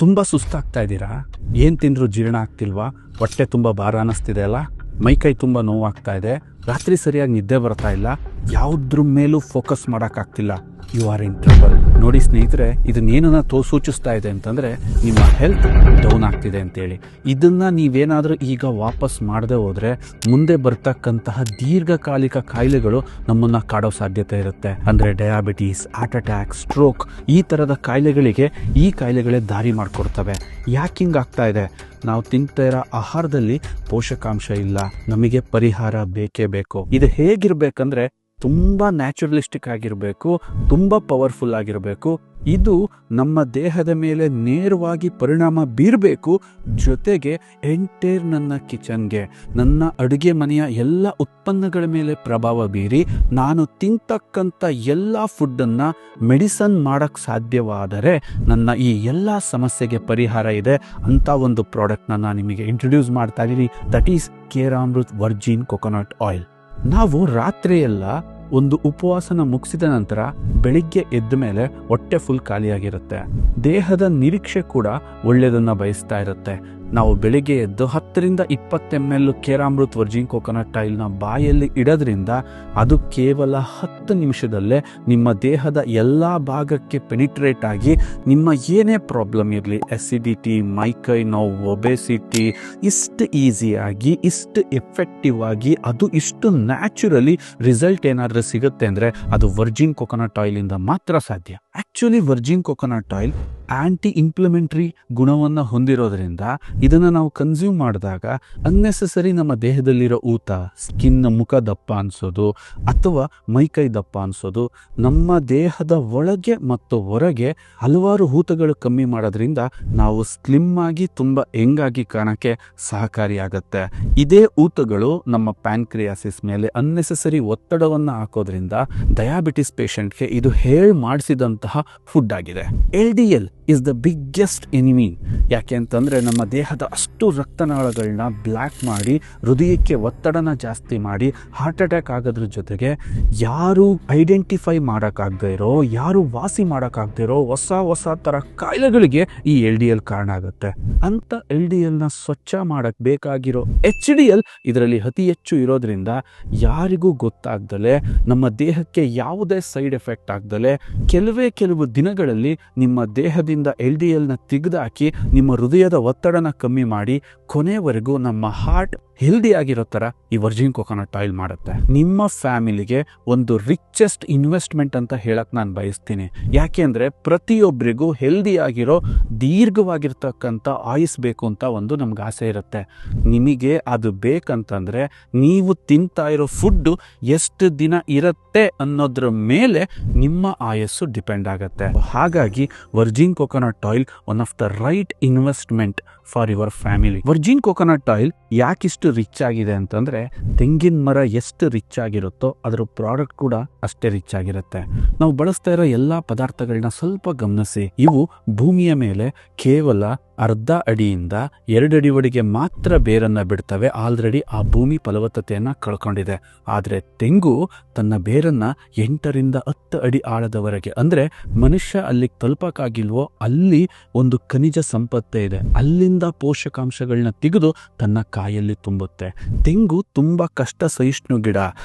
ತುಂಬ ಸುಸ್ತಾಗ್ತಾ ಇದ್ದೀರಾ? ಏನು ತಿಂದರೂ ಜೀರ್ಣ ಆಗ್ತಿಲ್ವಾ? ಹೊಟ್ಟೆ ತುಂಬ ಭಾರ ಅನ್ನಿಸ್ತಿದೆ ಅಲ್ಲ? ಮೈಕೈ ತುಂಬ ನೋವಾಗ್ತಾ ಇದೆ, ರಾತ್ರಿ ಸರಿಯಾಗಿ ನಿದ್ದೆ ಬರ್ತಾ ಇಲ್ಲ, ಯಾವುದ್ರ ಮೇಲೂ ಫೋಕಸ್ ಮಾಡೋಕ್ಕಾಗ್ತಿಲ್ಲ. You are in trouble. ನೋಡಿ ಸ್ನೇಹಿತರೆ, ಇದನ್ನೇನನ್ನ ಸೂಚಿಸ್ತಾ ಇದೆ ಅಂತಂದರೆ ನಿಮ್ಮ ಹೆಲ್ತ್ ಡೌನ್ ಆಗ್ತಿದೆ ಅಂತೇಳಿ. ಇದನ್ನು ನೀವೇನಾದರೂ ಈಗ ವಾಪಸ್ ಮಾಡದೆ ಹೋದರೆ ಮುಂದೆ ಬರ್ತಕ್ಕಂತಹ ದೀರ್ಘಕಾಲಿಕ ಕಾಯಿಲೆಗಳು ನಮ್ಮನ್ನು ಕಾಡೋ ಸಾಧ್ಯತೆ ಇರುತ್ತೆ. ಅಂದರೆ ಡಯಾಬಿಟೀಸ್, ಹಾರ್ಟ್ ಅಟ್ಯಾಕ್, ಸ್ಟ್ರೋಕ್ ಈ ಥರದ ಕಾಯಿಲೆಗಳಿಗೆ ಈ ಕಾಯಿಲೆಗಳೇ ದಾರಿ ಮಾಡಿಕೊಡ್ತವೆ. ಯಾಕೆ ಹಿಂಗಾಗ್ತಾ ಇದೆ? ನಾವು ತಿಂತಾ ಇರೋ ಆಹಾರದಲ್ಲಿ ಪೋಷಕಾಂಶ ಇಲ್ಲ. ನಮಗೆ ಪರಿಹಾರ ಬೇಕೇ ಬೇಕು. ಇದು ಹೇಗಿರ್ಬೇಕಂದ್ರೆ ತುಂಬ ನ್ಯಾಚುರಲಿಸ್ಟಿಕ್ ಆಗಿರಬೇಕು, ತುಂಬ ಪವರ್ಫುಲ್ ಆಗಿರಬೇಕು. ಇದು ನಮ್ಮ ದೇಹದ ಮೇಲೆ ನೇರವಾಗಿ ಪರಿಣಾಮ ಬೀರಬೇಕು. ಜೊತೆಗೆ ಎಂಟೈರ್ ನನ್ನ ಕಿಚನ್ಗೆ, ನನ್ನ ಅಡುಗೆ ಮನೆಯ ಎಲ್ಲ ಉತ್ಪನ್ನಗಳ ಮೇಲೆ ಪ್ರಭಾವ ಬೀರಿ ನಾನು ತಿಂತಕ್ಕಂಥ ಎಲ್ಲ ಫುಡ್ಡನ್ನು ಮೆಡಿಸನ್ ಮಾಡೋಕ್ಕೆ ಸಾಧ್ಯವಾದರೆ ನನ್ನ ಈ ಎಲ್ಲ ಸಮಸ್ಯೆಗೆ ಪರಿಹಾರ ಇದೆ ಅಂತ ಒಂದು ಪ್ರಾಡಕ್ಟ್ನ ನಾನು ನಿಮಗೆ ಇಂಟ್ರೊಡ್ಯೂಸ್ ಮಾಡ್ತಾ ಇದ್ದೀನಿ. That is Keramruth virgin coconut oil. ನಾವು ರಾತ್ರಿಯೆಲ್ಲ ಒಂದು ಉಪವಾಸನ ಮುಗಿಸಿದ ನಂತರ ಬೆಳಿಗ್ಗೆ ಎದ್ದ ಮೇಲೆ ಹೊಟ್ಟೆ ಫುಲ್ ಖಾಲಿಯಾಗಿರುತ್ತೆ. ದೇಹದ ನಿರೀಕ್ಷೆ ಕೂಡ ಒಳ್ಳೆಯದನ್ನು ಬಯಸ್ತಾ ಇರುತ್ತೆ. ನಾವು ಬೆಳಿಗ್ಗೆ ಎದ್ದು 10-20 ml ಕೇರಾಮೃತ್ ವರ್ಜಿನ್ ಕೊಕೊನಟ್ ಆಯಿಲ್ನ ಬಾಯಲ್ಲಿ ಇಡೋದ್ರಿಂದ ಅದು ಕೇವಲ 10 ನಿಮಿಷದಲ್ಲೇ ನಿಮ್ಮ ದೇಹದ ಎಲ್ಲ ಭಾಗಕ್ಕೆ ಪೆನಿಟ್ರೇಟ್ ಆಗಿ ನಿಮ್ಮ ಏನೇ ಪ್ರಾಬ್ಲಮ್ ಇರಲಿ, ಎಸಿಡಿಟಿ, ಮೈಕೈ ನೋವು, ಒಬೆಸಿಟಿ, ಇಷ್ಟು ಈಸಿಯಾಗಿ, ಇಷ್ಟು ಎಫೆಕ್ಟಿವ್ ಆಗಿ, ಅದು ಇಷ್ಟು ನ್ಯಾಚುರಲಿ ರಿಸಲ್ಟ್ ಏನಾದರೂ ಸಿಗುತ್ತೆ ಅಂದರೆ ಅದು ವರ್ಜಿನ್ ಕೊಕೊನಟ್ ಆಯಿಲಿಂದ ಮಾತ್ರ ಸಾಧ್ಯ. Actually virgin coconut oil anti inflammatory ಗುಣವನ್ನು ಹೊಂದಿರೋದ್ರಿಂದ ಇದನ್ನು ನಾವು ಕನ್ಸ್ಯೂಮ್ ಮಾಡಿದಾಗ ಅನ್ನೆಸೆಸರಿ ನಮ್ಮ ದೇಹದಲ್ಲಿರೋ ಊತ, ಸ್ಕಿನ್ ಮುಖ ದಪ್ಪ ಅನಿಸೋದು ಅಥವಾ ಮೈಕೈ ದಪ್ಪ ಅನಿಸೋದು, ನಮ್ಮ ದೇಹದ ಒಳಗೆ ಮತ್ತು ಹೊರಗೆ ಹಲವಾರು ಊತಗಳು ಕಮ್ಮಿ ಮಾಡೋದ್ರಿಂದ ನಾವು ಸ್ಲಿಮ್ ಆಗಿ ತುಂಬ ಯಂಗಾಗಿ ಕಾಣೋಕ್ಕೆ ಸಹಕಾರಿಯಾಗತ್ತೆ. ಇದೇ ಊತಗಳು ನಮ್ಮ ಪ್ಯಾನ್ಕ್ರಿಯಾಸಿಸ್ ಮೇಲೆ ಅನ್ನೆಸೆಸರಿ ಒತ್ತಡವನ್ನು ಹಾಕೋದ್ರಿಂದ ಡಯಾಬಿಟಿಸ್ ಪೇಷಂಟ್ಗೆ ಇದು ಹೇಳಿ ಮಾಡಿಸಿದಂತಹ ಫುಡ್ ಆಗಿದೆ. LDL is the biggest enemy. ಯಾಕೆ ಅಂತಂದರೆ ನಮ್ಮ ದೇಹದ ಅಷ್ಟು ರಕ್ತನಾಳಗಳನ್ನ ಬ್ಲ್ಯಾಕ್ ಮಾಡಿ ಹೃದಯಕ್ಕೆ ಒತ್ತಡನ ಜಾಸ್ತಿ ಮಾಡಿ ಹಾರ್ಟ್ ಅಟ್ಯಾಕ್ ಆಗೋದ್ರ ಜೊತೆಗೆ ಯಾರು ಐಡೆಂಟಿಫೈ ಮಾಡೋಕ್ಕಾಗದೇ ಇರೋ, ಯಾರು ವಾಸಿ ಮಾಡೋಕ್ಕಾಗದೇ ಇರೋ ಹೊಸ ಥರ ಕಾಯಿಲೆಗಳಿಗೆ ಈ LDL ಕಾರಣ ಆಗುತ್ತೆ. ಅಂಥ LDLನ ಸ್ವಚ್ಛ ಮಾಡೋಕ್ಕೆ ಬೇಕಾಗಿರೋ HDL ಇದರಲ್ಲಿ ಅತಿ ಹೆಚ್ಚು ಇರೋದ್ರಿಂದ ಯಾರಿಗೂ ಗೊತ್ತಾಗ್ದಲೆ ನಮ್ಮ ದೇಹಕ್ಕೆ ಯಾವುದೇ ಸೈಡ್ ಎಫೆಕ್ಟ್ ಆಗ್ದಲೆ ಕೆಲವು ದಿನಗಳಲ್ಲಿ ನಿಮ್ಮ ದೇಹದಿಂದ LDLನ ತೆಗೆದುಹಾಕಿ ನಿಮ್ಮ ಹೃದಯದ ಒತ್ತಡನ ಕಮ್ಮಿ ಮಾಡಿ ಕೊನೆವರೆಗೂ ನಮ್ಮ ಹಾರ್ಟ್ ಹೆಲ್ದಿ ಆಗಿರೋ ಥರ ಈ ವರ್ಜಿನ್ ಕೊಕೊನಟ್ ಆಯಿಲ್ ಮಾಡುತ್ತೆ. ನಿಮ್ಮ ಫ್ಯಾಮಿಲಿಗೆ ಒಂದು ರಿಚೆಸ್ಟ್ ಇನ್ವೆಸ್ಟ್ಮೆಂಟ್ ಅಂತ ಹೇಳಕ್ಕೆ ನಾನು ಬಯಸ್ತೀನಿ. ಯಾಕೆ ಅಂದರೆ ಪ್ರತಿಯೊಬ್ಬರಿಗೂ ಹೆಲ್ದಿ ಆಗಿರೋ ದೀರ್ಘವಾಗಿರ್ತಕ್ಕಂಥ ಆಯುಸ್ ಬೇಕು ಅಂತ ಒಂದು ನಮ್ಗೆ ಆಸೆ ಇರುತ್ತೆ. ನಿಮಗೆ ಅದು ಬೇಕಂತಂದರೆ ನೀವು ತಿಂತಾ ಇರೋ ಫುಡ್ಡು ಎಷ್ಟು ದಿನ ಇರುತ್ತೆ ಅನ್ನೋದ್ರ ಮೇಲೆ ನಿಮ್ಮ ಆಯಸ್ಸು ಡಿಪೆಂಡ್ ಆಗುತ್ತೆ. ಹಾಗಾಗಿ virgin coconut oil one of the right investment for your family. Virgin coconut oil ಯಾಕಿಷ್ಟು ರಿಚ್ ಆಗಿದೆ ಅಂತಂದರೆ ತೆಂಗಿನ ಮರ ಎಷ್ಟು ರಿಚ್ ಆಗಿರುತ್ತೋ ಅದರ ಪ್ರಾಡಕ್ಟ್ ಕೂಡ ಅಷ್ಟೇ ರಿಚ್ ಆಗಿರುತ್ತೆ. ನಾವು ಬಳಸ್ತಾ ಇರೋ ಎಲ್ಲ ಪದಾರ್ಥಗಳನ್ನ ಸ್ವಲ್ಪ ಗಮನಿಸಿ. ಇವು ಭೂಮಿಯ ಮೇಲೆ ಕೇವಲ 1/2 ಅಡಿಯಿಂದ 2 ಅಡಿವರೆಗೆ ಮಾತ್ರ ಬೇರನ್ನು ಬಿಡ್ತವೆ. ಆಲ್ರೆಡಿ ಆ ಭೂಮಿ ಫಲವತ್ತತೆಯನ್ನು ಕಳ್ಕೊಂಡಿದೆ. ಆದರೆ ತೆಂಗು ತನ್ನ ಬೇರನ್ನು 8-10 ಅಡಿ ಆಳದವರೆಗೆ, ಅಂದರೆ ಮನುಷ್ಯ ಅಲ್ಲಿಗೆ ತಲುಪಕ್ಕಾಗಿಲ್ವೋ ಅಲ್ಲಿ ಒಂದು ಖನಿಜ ಸಂಪತ್ತೇ ಇದೆ, ಅಲ್ಲಿಂದ ಪೋಷಕಾಂಶಗಳನ್ನ ತೆಗೆದು ತನ್ನ ಕಾಯಲ್ಲಿ ತುಂಬುತ್ತೆ. ತೆಂಗು ತುಂಬ ಕಷ್ಟ ಸಹಿಷ್ಣು ಗಿಡ.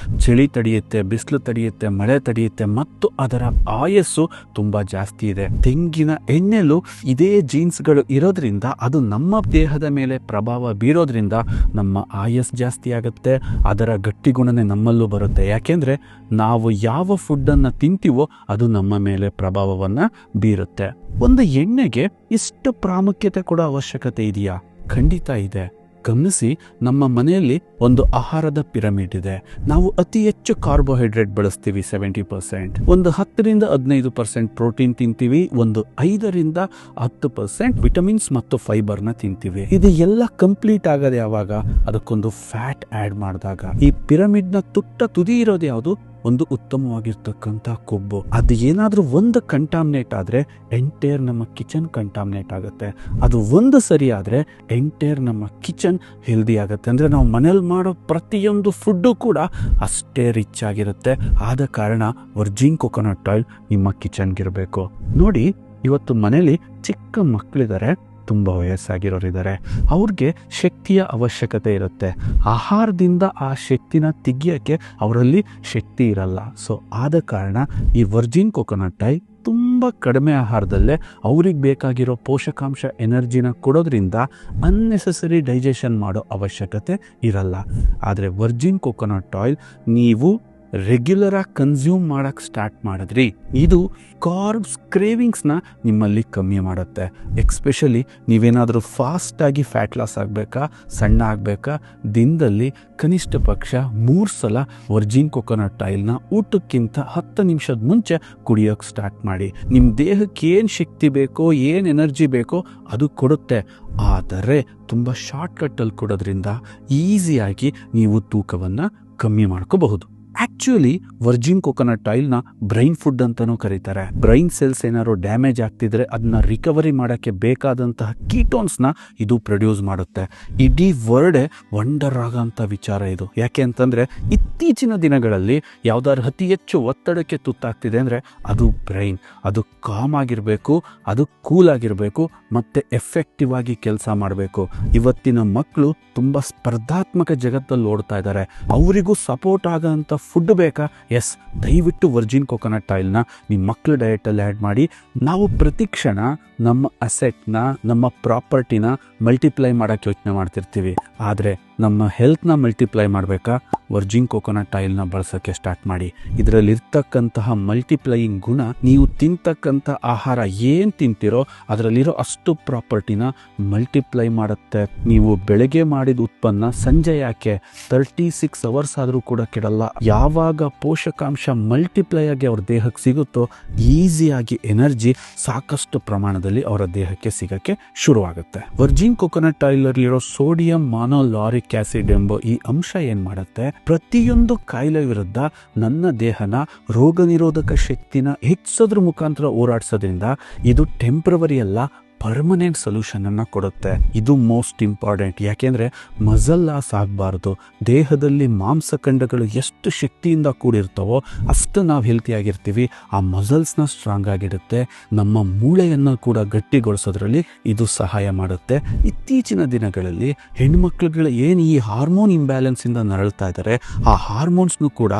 ಚಳಿ ತಡೆಯುತ್ತೆ, ಬಿಸಿಲು ತಡೆಯುತ್ತೆ, ಮಳೆ ತಡೆಯುತ್ತೆ ಮತ್ತು ಅದರ ಆಯಸ್ಸು ತುಂಬ ಜಾಸ್ತಿ ಇದೆ. ತೆಂಗಿನ ಎಣ್ಣೆಲು ಇದೇ ಜೀನ್ಸ್ಗಳು ಇರೋದ್ರಿಂದ ಅದು ನಮ್ಮ ದೇಹದ ಮೇಲೆ ಪ್ರಭಾವ ಬೀರೋದ್ರಿಂದ ನಮ್ಮ ಆಯಸ್ ಜಾಸ್ತಿ ಆಗುತ್ತೆ. ಅದರ ಗಟ್ಟಿ ಗುಣನೇ ನಮ್ಮಲ್ಲೂ ಬರುತ್ತೆ. ಯಾಕೆಂದರೆ ನಾವು ಯಾವ ಫುಡ್ಡನ್ನು ತಿಂತೀವೋ ಅದು ನಮ್ಮ ಮೇಲೆ ಪ್ರಭಾವವನ್ನು ಬೀರುತ್ತೆ. ಒಂದು ಎಣ್ಣೆಗೆ ಇಷ್ಟು ಪ್ರಾಮುಖ್ಯತೆ ಕೊಡೋ ಅವಶ್ಯಕತೆ ಇದೆಯಾ? ಖಂಡಿತ ಇದೆ. ಗಮನಿಸಿ, ನಮ್ಮ ಮನೆಯಲ್ಲಿ ಒಂದು ಆಹಾರದ ಪಿರಮಿಡ್ ಇದೆ. ನಾವು ಅತಿ ಹೆಚ್ಚು ಕಾರ್ಬೋಹೈಡ್ರೇಟ್ ಬಳಸ್ತೀವಿ 70%, ಒಂದು 10-15% ಪ್ರೋಟೀನ್ ತಿಂತೀವಿ, ಒಂದು 5-10% ವಿಟಮಿನ್ಸ್ ಮತ್ತು ಫೈಬರ್ನ ತಿಂತೀವಿ. ಇದು ಎಲ್ಲ ಕಂಪ್ಲೀಟ್ ಆಗೋದು ಯಾವಾಗ? ಅದಕ್ಕೊಂದು ಫ್ಯಾಟ್ ಆ್ಯಡ್ ಮಾಡಿದಾಗ. ಈ ಪಿರಮಿಡ್ನ ತುದಿ ಇರೋದು ಯಾವುದು? ಒಂದು ಉತ್ತಮವಾಗಿರ್ತಕ್ಕಂಥ ಕೊಬ್ಬು. ಅದು ಏನಾದರೂ ಒಂದು ಕಂಟಾಮಿನೇಟ್ ಆದರೆ ಎಂಟೈರ್ ನಮ್ಮ ಕಿಚನ್ ಕಂಟಾಮಿನೇಟ್ ಆಗುತ್ತೆ. ಅದು ಒಂದು ಸರಿ ಆದರೆ ಎಂಟೈರ್ ನಮ್ಮ ಕಿಚನ್ ಹೆಲ್ದಿ ಆಗುತ್ತೆ. ಅಂದರೆ ನಾವು ಮನೇಲಿ ಮಾಡೋ ಪ್ರತಿಯೊಂದು ಫುಡ್ಡು ಕೂಡ ಅಷ್ಟೇ ರಿಚ್ ಆಗಿರುತ್ತೆ. ಆದ ಕಾರಣ ವರ್ಜಿನ್ ಕೊಕೊನಟ್ ಆಯಿಲ್ ನಿಮ್ಮ ಕಿಚನ್ಗಿರಬೇಕು. ನೋಡಿ, ಇವತ್ತು ಮನೇಲಿ ಚಿಕ್ಕ ಮಕ್ಕಳಿದ್ದಾರೆ, ತುಂಬ ವಯಸ್ಸಾಗಿರೋರಿದ್ದಾರೆ, ಅವ್ರಿಗೆ ಶಕ್ತಿಯ ಅವಶ್ಯಕತೆ ಇರುತ್ತೆ. ಆಹಾರದಿಂದ ಆ ಶಕ್ತಿನ ತೆಗಿಯೋಕ್ಕೆ ಅವರಲ್ಲಿ ಶಕ್ತಿ ಇರಲ್ಲ. ಸೊ ಆದ ಕಾರಣ ಈ ವರ್ಜಿನ್ ಕೊಕೊನಟ್ ಆಯಿಲ್ ತುಂಬ ಕಡಿಮೆ ಆಹಾರದಲ್ಲೇ ಅವ್ರಿಗೆ ಬೇಕಾಗಿರೋ ಪೋಷಕಾಂಶ ಎನರ್ಜಿನ ಕೊಡೋದ್ರಿಂದ ಅನ್ನೆಸೆಸರಿ ಡೈಜೆಷನ್ ಮಾಡೋ ಅವಶ್ಯಕತೆ ಇರಲ್ಲ. ಆದರೆ ವರ್ಜಿನ್ ಕೊಕೊನಟ್ ಆಯಿಲ್ ನೀವು ರೆಗ್ಯುಲರಾಗಿ ಕನ್ಸ್ಯೂಮ್ ಮಾಡೋಕ್ಕೆ ಸ್ಟಾರ್ಟ್ ಮಾಡಿದ್ರಿ, ಇದು ಕಾರ್ಬ್ಸ್ ಕ್ರೇವಿಂಗ್ಸ್ನ ನಿಮ್ಮಲ್ಲಿ ಕಮ್ಮಿ ಮಾಡುತ್ತೆ. ಎಕ್ಸ್ಪೆಷಲಿ ನೀವೇನಾದರೂ ಫಾಸ್ಟಾಗಿ ಫ್ಯಾಟ್ ಲಾಸ್ ಆಗಬೇಕಾ, ಸಣ್ಣ ಆಗಬೇಕಾ, ದಿನದಲ್ಲಿ ಕನಿಷ್ಠ ಪಕ್ಷ 3 ಸಲ ವರ್ಜಿನ್ ಕೊಕೊನಟ್ ಆಯಿಲ್ನ ಊಟಕ್ಕಿಂತ 10 ನಿಮಿಷದ ಮುಂಚೆ ಕುಡಿಯೋಕ್ಕೆ ಸ್ಟಾರ್ಟ್ ಮಾಡಿ. ನಿಮ್ಮ ದೇಹಕ್ಕೆ ಏನು ಶಕ್ತಿ ಬೇಕೋ, ಏನು ಎನರ್ಜಿ ಬೇಕೋ ಅದು ಕೊಡುತ್ತೆ. ಆದರೆ ತುಂಬ ಶಾರ್ಟ್ಕಟ್ಟಲ್ಲಿ ಕೊಡೋದ್ರಿಂದ ಈಸಿಯಾಗಿ ನೀವು ತೂಕವನ್ನು ಕಮ್ಮಿ ಮಾಡ್ಕೋಬಹುದು. ಆಕ್ಚುಲಿ ವರ್ಜಿನ್ ಕೊಕೊನಟ್ ಆಯಿಲ್ನ ಬ್ರೈನ್ ಫುಡ್ ಅಂತಲೂ ಕರೀತಾರೆ. ಬ್ರೈನ್ ಸೆಲ್ಸ್ ಏನಾದ್ರು ಡ್ಯಾಮೇಜ್ ಆಗ್ತಿದ್ರೆ ಅದನ್ನ ರಿಕವರಿ ಮಾಡೋಕ್ಕೆ ಬೇಕಾದಂತಹ ಕೀಟೋನ್ಸ್ನ ಇದು ಪ್ರೊಡ್ಯೂಸ್ ಮಾಡುತ್ತೆ. ಇಡೀ ವರ್ಲ್ಡೇ ವಂಡರ್ ಆಗೋಂಥ ವಿಚಾರ ಇದು. ಯಾಕೆ ಅಂತಂದರೆ ಇತ್ತೀಚಿನ ದಿನಗಳಲ್ಲಿ ಯಾವ್ದಾದ್ರು ಅತಿ ಹೆಚ್ಚು ಒತ್ತಡಕ್ಕೆ ತುತ್ತಾಗ್ತಿದೆ ಅಂದರೆ ಅದು ಬ್ರೈನ್. ಅದು ಕಾಮ್ ಆಗಿರಬೇಕು, ಅದು ಕೂಲ್ ಆಗಿರಬೇಕು, ಮತ್ತು ಎಫೆಕ್ಟಿವ್ ಆಗಿ ಕೆಲಸ ಮಾಡಬೇಕು. ಇವತ್ತಿನ ಮಕ್ಕಳು ತುಂಬ ಸ್ಪರ್ಧಾತ್ಮಕ ಜಗತ್ತಲ್ಲಿ ಓಡ್ತಾ ಇದ್ದಾರೆ. ಅವರಿಗೂ ಸಪೋರ್ಟ್ ಆಗೋಂಥ ಫುಡ್ ಬೇಕಾ? ಎಸ್, ದಯವಿಟ್ಟು ವರ್ಜಿನ್ ಕೊಕೊನಟ್ ಆಯಿಲ್ನ ನಿಮ್ಮ ಮಕ್ಕಳ ಡಯಟಲ್ಲಿ ಆ್ಯಡ್ ಮಾಡಿ. ನಾವು ಪ್ರತಿ ಕ್ಷಣ ನಮ್ಮ ಅಸೆಟ್ನ, ನಮ್ಮ ಪ್ರಾಪರ್ಟಿನ ಮಲ್ಟಿಪ್ಲೈ ಮಾಡೋಕ್ಕೆ ಯೋಚನೆ ಮಾಡ್ತಿರ್ತೀವಿ. ಆದರೆ ನಮ್ಮ ಹೆಲ್ತ್ನ ಮಲ್ಟಿಪ್ಲೈ ಮಾಡಬೇಕಾ? ವರ್ಜಿನ್ ಕೊಕೊನಟ್ ಆಯಿಲ್ನ ಬಳಸೋಕ್ಕೆ ಸ್ಟಾರ್ಟ್ ಮಾಡಿ. ಇದರಲ್ಲಿರ್ತಕ್ಕಂತಹ ಮಲ್ಟಿಪ್ಲೈಯಿಂಗ್ ಗುಣ ನೀವು ತಿಂತಕ್ಕಂಥ ಆಹಾರ ಏನು ತಿಂತಿರೋ ಅದರಲ್ಲಿರೋ ಅಷ್ಟು ಪ್ರಾಪರ್ಟಿನ ಮಲ್ಟಿಪ್ಲೈ ಮಾಡುತ್ತೆ. ನೀವು ಬೆಳಗ್ಗೆ ಮಾಡಿದ ಉತ್ಪನ್ನ ಸಂಜೆ ಯಾಕೆ 36 ಅವರ್ಸ್ ಆದರೂ ಕೂಡ ಕೆಡಲ್ಲ. ಯಾವಾಗ ಪೋಷಕಾಂಶ ಮಲ್ಟಿಪ್ಲೈ ಆಗಿ ಅವ್ರ ದೇಹಕ್ಕೆ ಸಿಗುತ್ತೋ ಈಸಿಯಾಗಿ ಎನರ್ಜಿ ಸಾಕಷ್ಟು ಪ್ರಮಾಣದಲ್ಲಿ ಅವರ ದೇಹಕ್ಕೆ ಸಿಗಕ್ಕೆ ಶುರುವಾಗುತ್ತೆ. ವರ್ಜಿನ್ ಕೊಕೊನಟ್ ಆಯಿಲಲ್ಲಿರೋ ಸೋಡಿಯಂ ಮಾನೋಲಾರಿಕ್ ಆಸಿಡ್ ಎಂಬ ಈ ಅಂಶ ಏನ್ ಮಾಡುತ್ತೆ, ಪ್ರತಿಯೊಂದು ಕಾಯಿಲೆ ವಿರುದ್ಧ ನನ್ನ ದೇಹನ ರೋಗ ನಿರೋಧಕ ಶಕ್ತಿನ ಹೆಚ್ಚೋದ್ರ ಮುಖಾಂತರ ಹೋರಾಡಿಸೋದ್ರಿಂದ ಇದು ಟೆಂಪ್ರವರಿ ಅಲ್ಲ, ಪರ್ಮನೆಂಟ್ ಸೊಲ್ಯೂಷನ್ ಅನ್ನ ಕೊಡುತ್ತೆ. ಇದು ಮೋಸ್ಟ್ ಇಂಪಾರ್ಟೆಂಟ್. ಯಾಕೆಂದ್ರೆ ಮಸಲ್ ಲಾಸ್ ಆಗಬಾರ್ದು. ದೇಹದಲ್ಲಿ ಮಾಂಸಖಂಡಗಳು ಎಷ್ಟು ಶಕ್ತಿಯಿಂದ ಕೂಡಿರ್ತಾವೋ ಅಷ್ಟು ನಾವು ಹೆಲ್ತಿ ಆಗಿರ್ತೀವಿ. ಆ ಮಸಲ್ಸ್ನ ಸ್ಟ್ರಾಂಗ್ ಆಗಿಡುತ್ತೆ. ನಮ್ಮ ಮೂಳೆಯನ್ನು ಕೂಡ ಗಟ್ಟಿಗೊಳಿಸೋದ್ರಲ್ಲಿ ಇದು ಸಹಾಯ ಮಾಡುತ್ತೆ. ಇತ್ತೀಚಿನ ದಿನಗಳಲ್ಲಿ ಹೆಣ್ಮಕ್ಳುಗಳು ಏನು ಈ ಹಾರ್ಮೋನ್ ಇಂಬ್ಯಾಲೆನ್ಸ್ ಇಂದ ನರಳ್ತಾ ಇದ್ದಾರೆ, ಆ ಹಾರ್ಮೋನ್ಸ್ನು ಕೂಡ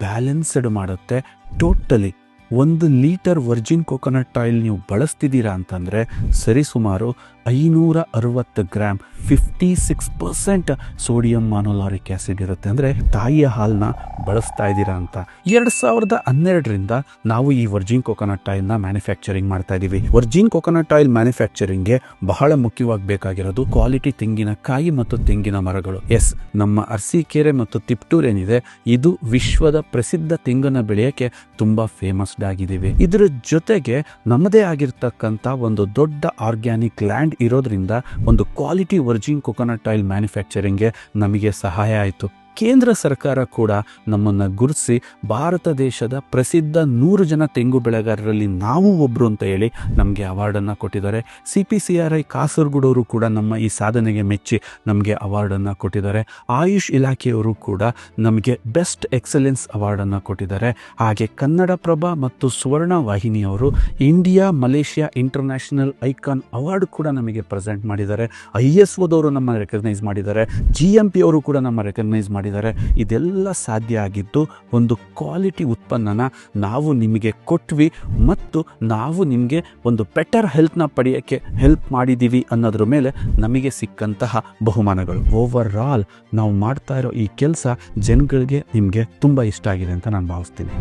ಬ್ಯಾಲೆನ್ಸ್ಡ್ ಮಾಡುತ್ತೆ totally. 1 litre Virgin coconut oil ನೀವು ಬಳಸ್ತಿದ್ದೀರಾ ಅಂತಂದರೆ ಸರಿಸುಮಾರು 560 ಗ್ರಾಮ್ 56% ಸೋಡಿಯಂ ಮಾನೋಲಾರಿಕ್ ಆಸಿಡ್ ಇರುತ್ತೆ. ಅಂದರೆ ತಾಯಿಯ ಹಾಲನ್ನ ಬಳಸ್ತಾ ಇದ್ದೀರಾ ಅಂತ. 2012ರಿಂದ ನಾವು ಈ ವರ್ಜಿನ್ ಕೊಕೊನಟ್ ಆಯಿಲ್ನ ಮ್ಯಾನುಫ್ಯಾಕ್ಚರಿಂಗ್ ಮಾಡ್ತಾ ಇದ್ದೀವಿ. ವರ್ಜಿನ್ ಕೊಕೊನಟ್ ಆಯಿಲ್ ಮ್ಯಾನುಫ್ಯಾಕ್ಚರಿಂಗ್ಗೆ ಬಹಳ ಮುಖ್ಯವಾಗಿ ಬೇಕಾಗಿರೋದು ಕ್ವಾಲಿಟಿ ತೆಂಗಿನಕಾಯಿ ಮತ್ತು ತೆಂಗಿನ ಮರಗಳು. ಎಸ್, ನಮ್ಮ ಅರಸೀಕೆರೆ ಮತ್ತು ತಿಪ್ಟೂರ್ ಏನಿದೆ ಇದು ವಿಶ್ವದ ಪ್ರಸಿದ್ಧ ತೆಂಗನ್ನ ಬೆಳೆಯೋಕ್ಕೆ ತುಂಬ ಫೇಮಸ್ಡ್ ಆಗಿದ್ದೀವಿ. ಇದರ ಜೊತೆಗೆ ನಮ್ಮದೇ ಆಗಿರ್ತಕ್ಕಂಥ ಒಂದು ದೊಡ್ಡ ಆರ್ಗ್ಯಾನಿಕ್ ಲ್ಯಾಂಡ್ ಇರೋದ್ರಿಂದ ಒಂದು ಕ್ವಾಲಿಟಿ ವರ್ಜಿನ್ ಕೊಕೊನಟ್ ಆಯಿಲ್ ಮ್ಯಾನುಫ್ಯಾಕ್ಚರಿಂಗ್ಗೆ ನಮಗೆ ಸಹಾಯ ಆಯಿತು. ಕೇಂದ್ರ ಸರ್ಕಾರ ಕೂಡ ನಮ್ಮನ್ನು ಗುರುತಿಸಿ ಭಾರತ ದೇಶದ ಪ್ರಸಿದ್ಧ 100 ಜನ ತೆಂಗು ಬೆಳೆಗಾರರಲ್ಲಿ ನಾವು ಒಬ್ಬರು ಅಂತ ಹೇಳಿ ನಮಗೆ ಅವಾರ್ಡನ್ನು ಕೊಟ್ಟಿದ್ದಾರೆ. CPCRI ಕಾಸರಗೋಡವರು ಕೂಡ ನಮ್ಮ ಈ ಸಾಧನೆಗೆ ಮೆಚ್ಚಿ ನಮಗೆ ಅವಾರ್ಡನ್ನು ಕೊಟ್ಟಿದ್ದಾರೆ. ಆಯುಷ್ ಇಲಾಖೆಯವರು ಕೂಡ ನಮಗೆ ಬೆಸ್ಟ್ ಎಕ್ಸಲೆನ್ಸ್ ಅವಾರ್ಡನ್ನು ಕೊಟ್ಟಿದ್ದಾರೆ. ಹಾಗೆ ಕನ್ನಡಪ್ರಭ ಮತ್ತು ಸುವರ್ಣ ವಾಹಿನಿಯವರು India Malaysia international icon award ಕೂಡ ನಮಗೆ ಪ್ರೆಸೆಂಟ್ ಮಾಡಿದ್ದಾರೆ. ISOದವರು ನಮ್ಮ ರೆಕಗ್ನೈಸ್ ಮಾಡಿದ್ದಾರೆ. GMP ಅವರು ಕೂಡ ನಮ್ಮ ರೆಕಗ್ನೈಸ್ ಮಾಡಿದ್ದಾರೆ. ಇದೆಲ್ಲ ಸಾಧ್ಯ ಆಗಿದ್ದು ಒಂದು ಕ್ವಾಲಿಟಿ ಉತ್ಪನ್ನನ ನಾವು ನಿಮಗೆ ಕೊಟ್ವಿ ಮತ್ತು ನಾವು ನಿಮಗೆ ಒಂದು ಬೆಟರ್ ಹೆಲ್ತ್ನ ಪಡೆಯೋಕ್ಕೆ ಹೆಲ್ಪ್ ಮಾಡಿದ್ದೀವಿ ಅನ್ನೋದ್ರ ಮೇಲೆ ನಮಗೆ ಸಿಕ್ಕಂತಹ ಬಹುಮಾನಗಳು. ಓವರ್ ಆಲ್ ನಾವು ಮಾಡ್ತಾ ಇರೋ ಈ ಕೆಲಸ ಜನಗಳಿಗೆ ನಿಮಗೆ ತುಂಬ ಇಷ್ಟ ಆಗಿದೆ ಅಂತ ನಾನು ಭಾವಿಸ್ತೀನಿ.